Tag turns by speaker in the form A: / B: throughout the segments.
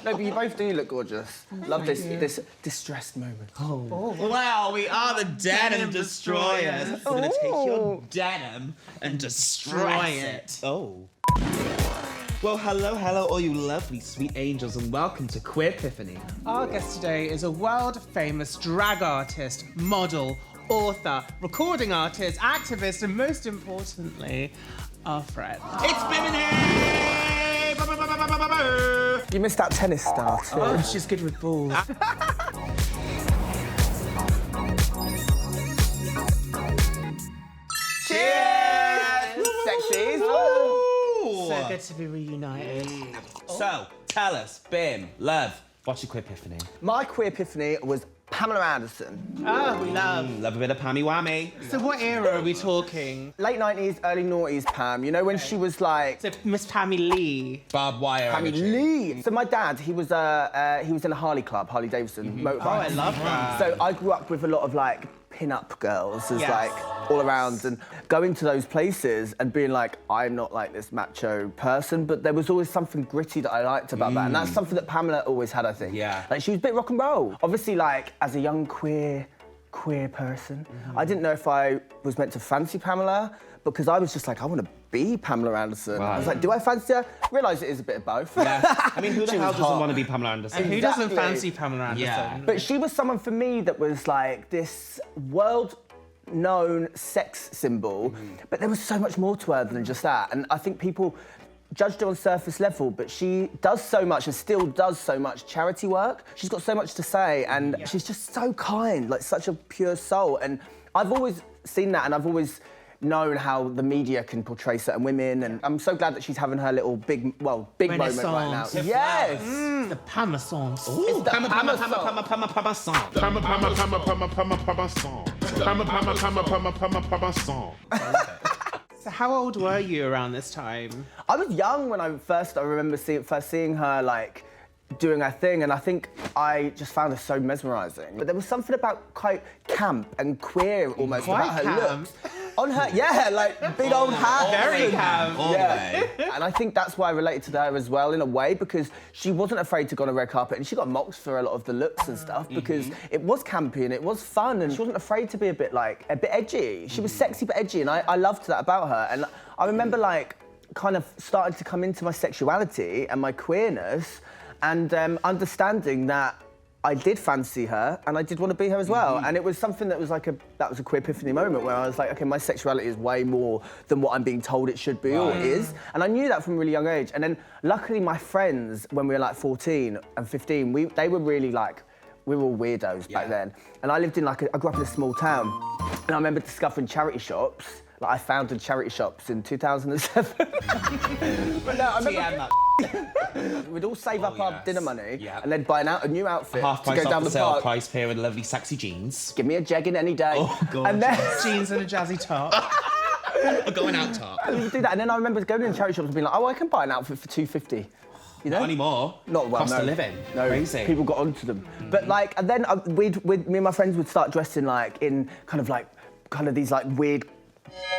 A: No, but you both do look gorgeous. Love this distressed moment.
B: Oh. Well, we are the denim destroyers. We're gonna take your denim and destroy it. Oh. Well, hello, all you lovely, sweet angels, and welcome to Queerpiphany.
C: Our guest today is a world-famous drag artist, model, author, recording artist, activist, and most importantly, our friend.
B: It's Bimini!
A: You missed out tennis star too.
C: Oh, she's good with balls.
A: Cheers! Sexies!
C: So good to be reunited.
B: So, tell us, Bim, love, what's your Queerpiphany?
A: My Queerpiphany was Pamela Anderson.
C: Oh, we love.
B: Love a bit of Pammy Whammy.
C: So what era are we talking?
A: Late 90s, early noughties Pam. You know when she was like...
C: So Miss Pammy Lee.
B: Barbed wire.
A: Pammy Lee. So my dad, he was in a Harley club, Harley Davidson motorbike.
C: Oh, I love that.
A: So I grew up with a lot of like pin-up girls as
C: Yes.
A: like all around, and going to those places and being like, I'm not like this macho person, but there was always something gritty that I liked about that, and that's something that Pamela always had, I think.
B: Yeah.
A: Like she was a bit rock and roll. Obviously, like as a young queer person, I didn't know if I was meant to fancy Pamela, because I was just like, I want to be Pamela Anderson.
B: Wow.
A: I was like, do I fancy her? Realised it is a bit of both.
B: Yeah. I mean, who the
A: She
B: hell
A: was
B: doesn't
A: hot.
B: want to be Pamela Anderson?
C: Who doesn't
A: Exactly.
C: fancy Pamela Anderson?
B: Yeah.
A: But she was someone for me that was like this world-known sex symbol, but there was so much more to her than just that. And I think people judged her on surface level, but she does so much and still does so much charity work. She's got so much to say, and she's just so kind, like such a pure soul. And I've always seen that, and I've always known how the media can portray certain women, and I'm so glad that she's having her little big moment right now.
C: Renaissance.
A: Yes!
C: The Pamaissance.
B: Ooh,
A: the
B: Pamaissance.
C: So how old were you around this time?
A: I was young when I remember first seeing her like doing her thing, and I think I just found her so mesmerising. But there was something about quite camp and queer almost
C: Quite
A: about her
C: camp?
A: looks. On her, yeah, like big old hat.
C: Very camp.
B: All the way.
A: And I think that's why I related to her as well in a way, because she wasn't afraid to go on a red carpet, and she got mocked for a lot of the looks and stuff because it was campy and it was fun, and she wasn't afraid to be a bit edgy. She was sexy but edgy, and I loved that about her. And I remember like kind of starting to come into my sexuality and my queerness, and understanding that I did fancy her and I did want to be her as well. And it was something that was like a Queerpiphany moment where I was like, okay, my sexuality is way more than what I'm being told it should be or is. And I knew that from a really young age. And then luckily my friends, when we were like 14 and 15, they were really like, we were all weirdos back then. And I lived in I grew up in a small town, and I remember discovering charity shops. Like I founded charity shops in 2007. But no, I remember we'd all save up our dinner money and then buy a new outfit
B: Half
A: to
B: price
A: go
B: off
A: down
B: the
A: the
B: sale
A: park.
B: price pair with lovely sexy jeans.
A: Give me a jegging any day.
B: Oh, God.
A: And then
C: Jeans and a jazzy top.
B: A going out top.
A: we would do that. And then I remember going in charity shops and being like, oh, I can buy an outfit for $250. You know?
B: Not anymore.
A: Not well,
B: Cost
A: no.
B: of living.
A: No,
B: Crazy.
A: people got onto them. But like, and then me and my friends would start dressing like in kind of these like weird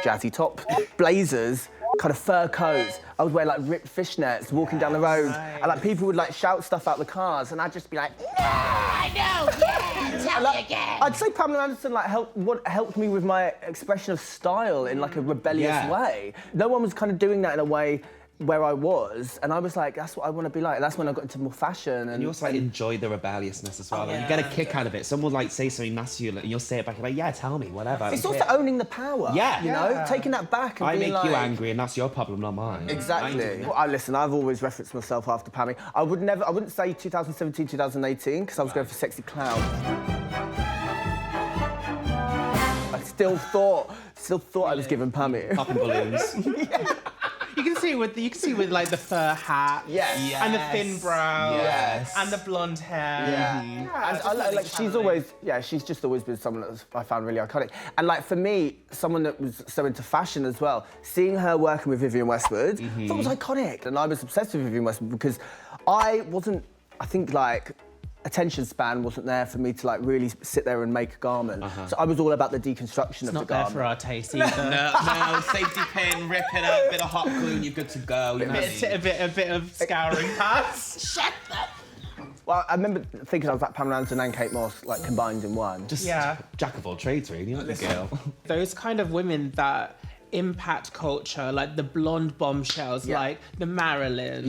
A: jazzy top blazers, kind of fur coats. I would wear like ripped fishnets walking down the road, and like people would like shout stuff out the cars, and I'd just be like, no, I know, yeah, tell me again. I'd say Pamela Anderson like helped me with my expression of style in like a rebellious way. No one was kind of doing that in a way where I was, and I was like, that's what I want to be like. And that's when I got into more fashion.
B: And you also like enjoy the rebelliousness as well. Like, you get a kick out of it. Someone like say something masculine, and you'll say it back. You're like, yeah, tell me, whatever.
A: It's also owning the power.
B: Yeah.
A: You know, taking that back and
B: I
A: being
B: make
A: like,
B: you angry, and that's your problem, not mine.
A: Exactly. Well, listen, I've always referenced myself after Pammy. I wouldn't say 2017, 2018, because I was going for sexy clown. I still thought I was giving Pammy.
B: Popping balloons.
C: You can see with like the fur hat.
A: Yes.
C: And the thin brows.
A: Yes.
C: And the blonde hair.
A: Yeah. And I like she's just always been someone that I found really iconic. And like for me, someone that was so into fashion as well, seeing her working with Vivienne Westwood, I thought it was iconic. And I was obsessed with Vivienne Westwood because I think like attention span wasn't there for me to like really sit there and make a garment. So I was all about the deconstruction of the garment.
C: Not there for our taste either.
B: No, safety pin, rip it up, bit of hot glue, and you're good to go. You know what I mean?
C: A bit of scouring pads.
B: Shut up.
A: Well, I remember thinking I was like Pamela Anderson and Kate Moss, like, combined in one.
B: Just jack of all trades, really, aren't you, girl?
C: Those kind of women that impact culture, like the blonde bombshells, like the Marilyns,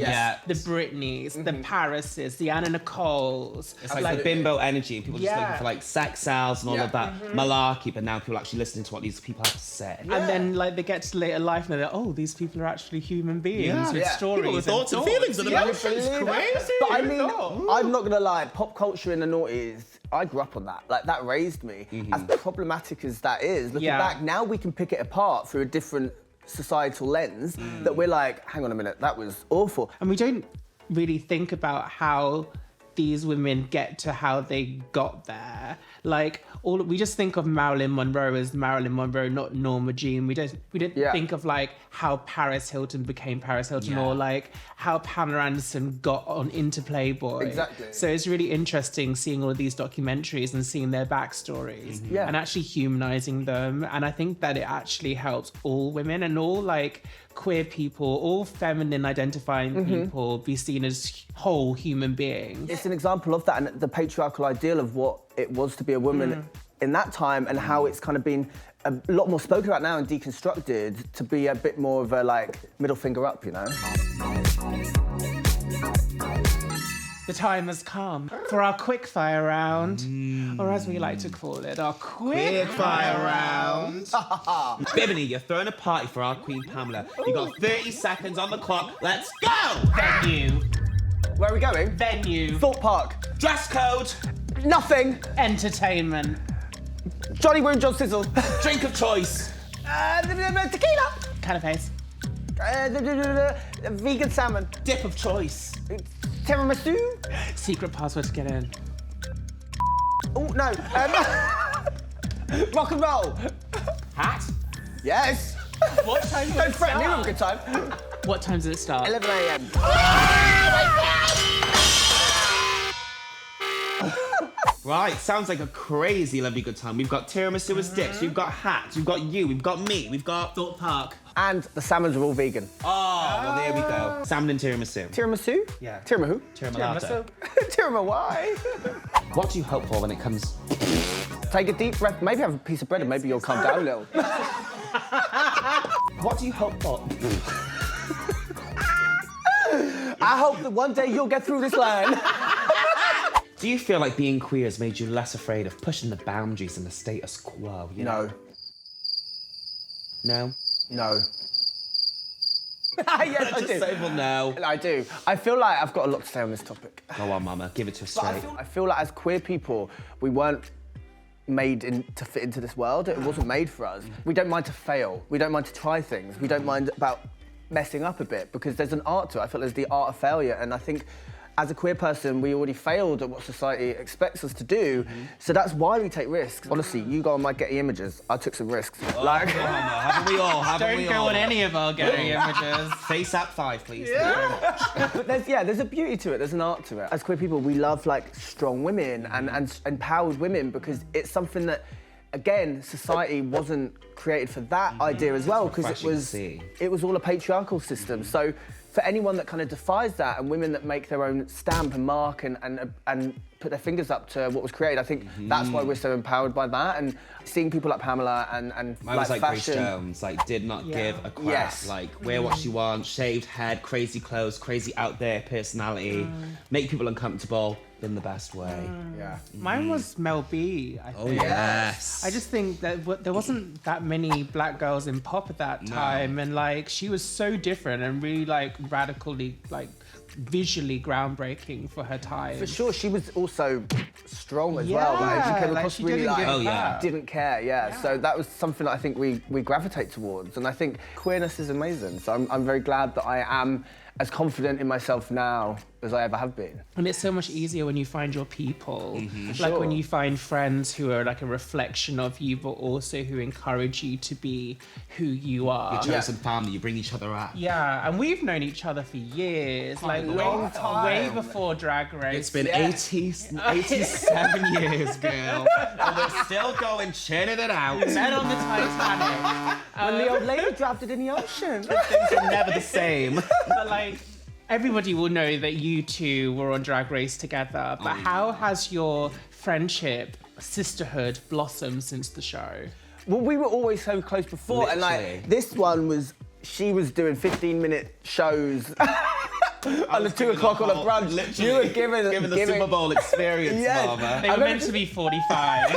C: the Britneys, the Parises, the Anna Nicoles.
B: It's like the bimbo energy, and people just looking for like sex sells and all of that malarkey, but now people are actually listening to what these people have to say.
C: And then like they get to later life and they're like, oh, these people are actually human beings with stories.
B: People with thoughts and feelings and emotions. Crazy.
A: But I mean, I'm not gonna lie, pop culture in the noughties, I grew up on that. Like, that raised me. As problematic as that is, looking back, now we can pick it apart through a different societal lens that we're like, hang on a minute, that was awful.
C: And we don't really think about how these women get to how they got there. Like, we just think of Marilyn Monroe as Marilyn Monroe, not Norma Jean. We don't think of like how Paris Hilton became Paris Hilton, or like how Pamela Anderson got on into Playboy.
A: Exactly.
C: So it's really interesting seeing all of these documentaries and seeing their backstories and actually humanizing them. And I think that it actually helps all women and all like queer people, all feminine identifying people be seen as whole human beings.
A: It's an example of that, and the patriarchal ideal of what it was to be a woman in that time, and how it's kind of been a lot more spoken about now and deconstructed to be a bit more of a like middle finger up, you know?
C: The time has come for our quickfire round, or as we like to call it, our quickfire round.
B: Bimini, you're throwing a party for our Queen Pamela. You got 30 seconds on the clock. Let's go!
C: Venue.
A: Where are we going?
C: Venue.
A: Thought Park.
B: Dress code.
A: Nothing.
C: Entertainment.
A: Johnny Woo and John Sizzle.
B: Drink of choice.
A: Tequila.
C: Canapes.
A: Vegan salmon.
B: Dip of choice.
A: Tiramisu.
C: Secret password to get in.
A: Oh, no. Rock and roll.
B: Hat.
A: Yes.
C: What time does
A: Don't
C: it
A: threaten me with a
C: start?
A: good time.
C: What time does it start?
A: 11 a.m.
B: Right, sounds like a crazy lovely good time. We've got tiramisu as dips, we've got hats, we've got you, we've got me, we've got
C: Thought Park.
A: And the salmons are all vegan.
B: Oh, well there we go. Salmon and tiramisu.
A: Tiramisu?
B: Yeah.
A: Tiramisu?
B: Tiramisu.
A: Tiramawai.
B: What do you hope for when it comes?
A: Take a deep breath, maybe have a piece of bread and maybe you'll calm down a little.
B: What do you hope for?
A: I hope that one day you'll get through this line.
B: Do you feel like being queer has made you less afraid of pushing the boundaries and the status quo? You know? No.
A: No. Yes, I do.
B: Say, well, no.
A: I do. I feel like I've got a lot to say on this topic.
B: Go on, mama, give it to us straight.
A: I feel like as queer people, we weren't made to fit into this world. It wasn't made for us. We don't mind to fail. We don't mind to try things. We don't mind about messing up a bit because there's an art to it. I feel there's the art of failure, and I think as a queer person, we already failed at what society expects us to do, so that's why we take risks. Honestly, you go on my Getty Images, I took some risks.
B: Oh, like, haven't we all? Haven't we all?
C: Don't go on any of our Getty Images.
B: Face app 5, please.
A: Yeah. But there's a beauty to it, there's an art to it. As queer people, we love like strong women and empowered women because it's something that, again, society wasn't created for that idea as well, because it was all a patriarchal system. So for anyone that kind of defies that and women that make their own stamp and mark and put their fingers up to what was created, I think that's why we're so empowered by that. And seeing people like Pamela and
B: Mine was like
A: fashion.
B: Grace Jones, like did not give a crap.
A: Yes.
B: Like wear what she wants, shaved head, crazy clothes, crazy out there personality, make people uncomfortable in the best way.
A: Yeah.
C: Mine was Mel B, I think.
B: Oh yes.
C: I just think that there wasn't that many black girls in pop at that time, and like she was so different and really like radically like visually groundbreaking for her time.
A: For sure, she was also strong as well. Like, she came across really like, didn't care, So that was something that I think we gravitate towards, and I think queerness is amazing. So I'm very glad that I am as confident in myself now as I ever have been.
C: And it's so much easier when you find your people.
A: Like
C: when you find friends who are like a reflection of you, but also who encourage you to be who you are.
B: Your chosen family, you bring each other up.
C: Yeah, and we've known each other for years, like way before Drag Race.
B: It's been 87 years, girl. And we're still going, churning it out.
C: We met on the Titanic.
A: When the old lady dropped it in the ocean.
B: Things are never the same.
C: But like, everybody will know that you two were on Drag Race together, but how has your friendship, sisterhood blossomed since the show?
A: Well, we were always so close before,
B: Literally.
A: and like this one was, she was doing 15-minute shows. On the 2 o'clock on a brunch,
B: Literally,
A: you were giving
B: the Super Bowl experience,
A: Yes.
B: Mama.
C: They were meant to be 45.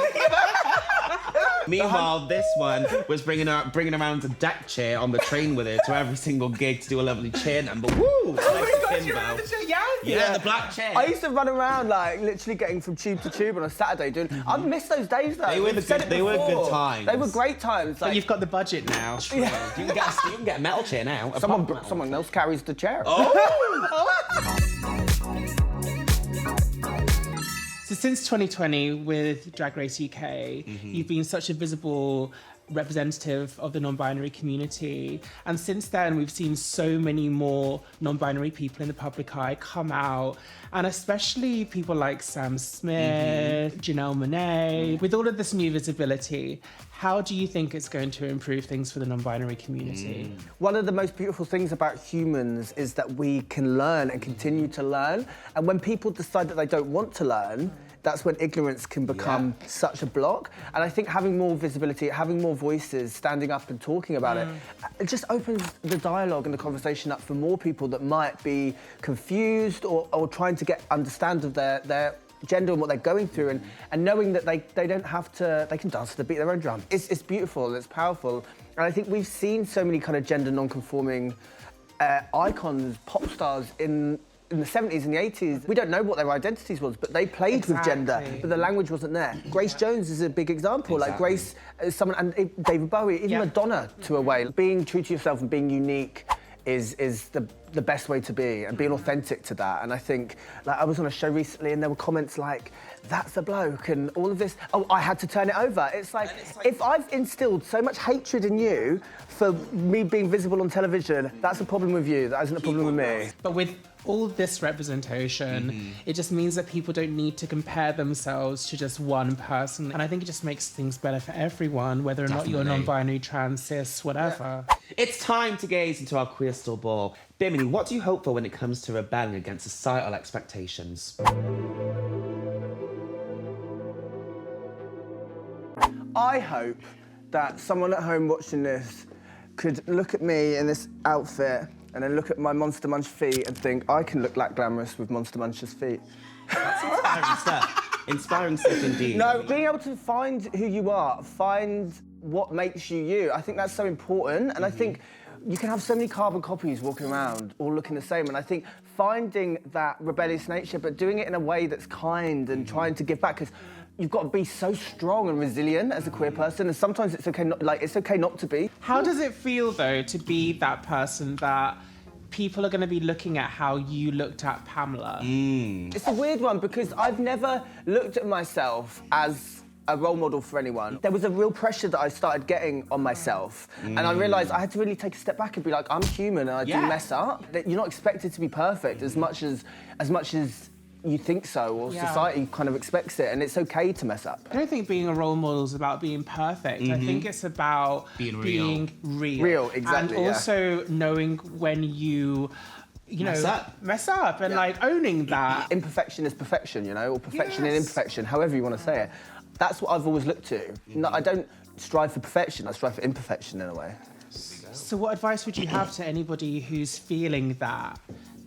B: Meanwhile, this one was bringing around a deck chair on the train with her to every single gig to do a lovely cheer number. Woo!
A: Oh my God, you remember the chair?
B: Yeah, the black chair.
A: I used to run around like literally getting from tube to tube on a Saturday doing. I've missed those days though.
B: They were
A: We've said it
B: they were
A: before.
B: good times.
A: They were great times.
C: But
A: Like,
C: you've got the budget now.
B: You can get a metal chair now.
A: someone else carries the chair.
C: So since 2020 with Drag Race UK, you've been such a visible representative of the non-binary community. And since then, we've seen so many more non-binary people in the public eye come out, and especially people like Sam Smith, Janelle Monáe. With all of this new visibility, how do you think it's going to improve things for the non-binary community?
A: One of the most beautiful things about humans is that we can learn and continue to learn. And when people decide that they don't want to learn, that's when ignorance can become such a block. And I think having more visibility, having more voices, standing up and talking about it just opens the dialogue and the conversation up for more people that might be confused or trying to understand of their gender and what they're going through, and knowing that they don't have to, they can dance to the beat of their own drum. It's beautiful and it's powerful. And I think we've seen so many kind of gender non-conforming icons, pop stars in the 70s and the 80s. We don't know what their identities was, but they played with gender, but the language wasn't there. Grace Jones is a big example. Like Grace is someone, and David Bowie, even Madonna to a way. Being true to yourself and being unique is the best way to be, and being authentic to that. And I think, like, I was on a show recently and there were comments like, that's a bloke, and all of this, oh, I had to turn it over. It's like, if I've instilled so much hatred in you for me being visible on television, that's a problem with you, that isn't a problem with me.
C: But with all this representation, it just means that people don't need to compare themselves to just one person. And I think it just makes things better for everyone, whether or not you're non-binary, trans, cis, whatever.
B: It's time to gaze into our crystal ball. Bimini, what do you hope for when it comes to rebelling against societal expectations?
A: I hope that someone at home watching this could look at me in this outfit and then look at my Monster Munch feet and think, I can look like glamorous with Monster Munch's feet.
B: That's inspiring stuff. Inspiring stuff indeed.
A: No, being able to find who you are, find what makes you you, I think that's so important. And I think you can have so many carbon copies walking around, all looking the same. And I think finding that rebellious nature, but doing it in a way that's kind and trying to give back, because you've got to be so strong and resilient as a queer person, and sometimes it's okay not to be.
C: How does it feel, though, to be that person that people are going to be looking at how you looked at Pamela?
A: It's a weird one, because I've never looked at myself as a role model for anyone. There was a real pressure that I started getting on myself, and I realised I had to really take a step back and be like, I'm human and I do mess up. That you're not expected to be perfect as much as you think so, or society kind of expects it, and it's okay to mess up.
C: I don't think being a role model is about being perfect. I think it's about being real.
A: Real, exactly.
C: And also knowing when you mess up and like owning that.
A: Imperfection is perfection, you know, or perfection in imperfection, however you want to say it. That's what I've always looked to. No, I don't strive for perfection, I strive for imperfection in a way.
C: So what advice would you have to anybody who's feeling that?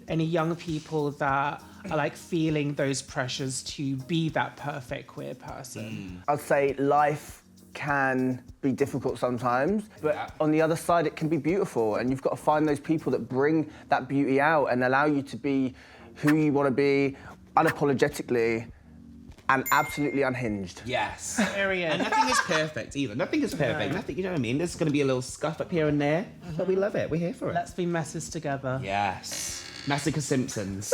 C: Any young people that are like feeling those pressures to be that perfect queer person?
A: I'd say life can be difficult sometimes, but on the other side it can be beautiful, and you've got to find those people that bring that beauty out and allow you to be who you want to be unapologetically and absolutely unhinged.
B: Yes.
C: Period.
B: And nothing is perfect either. Nothing is perfect. Nothing, you know what I mean? There's going to be a little scuff up here and there, but we love it. We're here for it.
C: Let's be messes together.
B: Yes. Massacre Simpsons.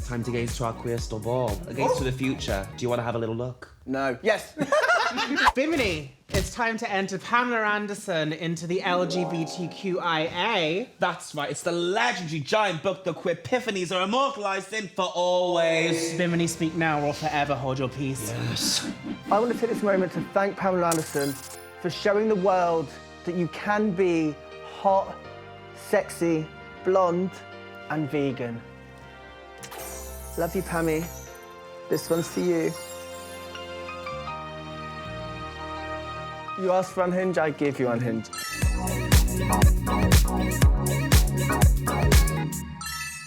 B: Time to gaze to our crystal ball. A gaze to the future. Do you want to have a little look?
A: No. Yes.
C: Bimini, it's time to enter Pamela Anderson into the LGBTQIA.
B: That's right. It's the legendary giant book the Queerpiphanies are immortalised in for always.
C: Bimini, speak now or forever hold your peace.
B: Yes.
A: I want to take this moment to thank Pamela Anderson for showing the world that you can be hot, sexy, blonde, and vegan. Love you, Pammy. This one's for you. You asked for Unhinged, I give you Unhinged.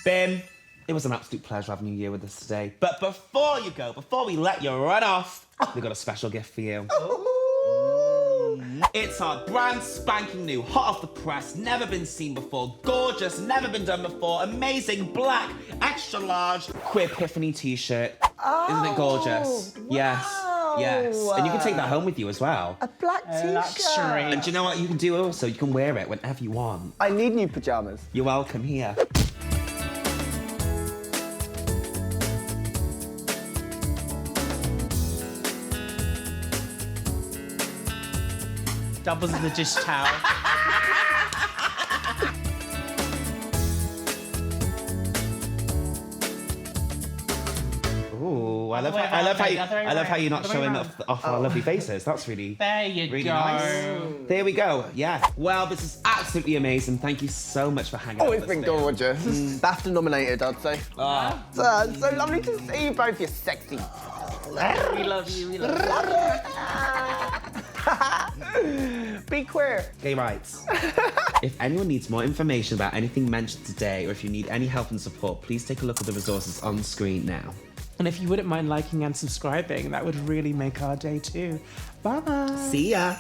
B: Bim, it was an absolute pleasure having you here with us today. But before you go, before we let you run off, we've got a special gift for you. It's our brand spanking new, hot off the press, never been seen before, gorgeous, never been done before, amazing black, extra large Queerpiphany t-shirt. Isn't it gorgeous?
A: Wow.
B: Yes. And you can take that home with you as well.
A: A black t-shirt.
C: luxury.
B: And do you know what you can do also? You can wear it whenever you want.
A: I need new pajamas.
B: You're welcome here.
C: Doubles as a dish towel.
B: Ooh, I love
C: way
B: how
C: around,
B: you're not
C: other way
B: showing
C: around.
B: off our lovely faces. That's really
C: There you
B: really
C: go.
B: nice. There we go. Yeah. Well, this is absolutely amazing. Thank you so much for hanging out
A: Oh, it's
B: with us
A: been
B: today.
A: gorgeous. BAFTA nominated, I'd say. So lovely to see you both, you sexy.
C: We love you. We love you.
A: Be queer.
B: Gay rights. If anyone needs more information about anything mentioned today, or if you need any help and support, please take a look at the resources on screen now.
C: And if you wouldn't mind liking and subscribing, that would really make our day too. Bye.
B: See ya.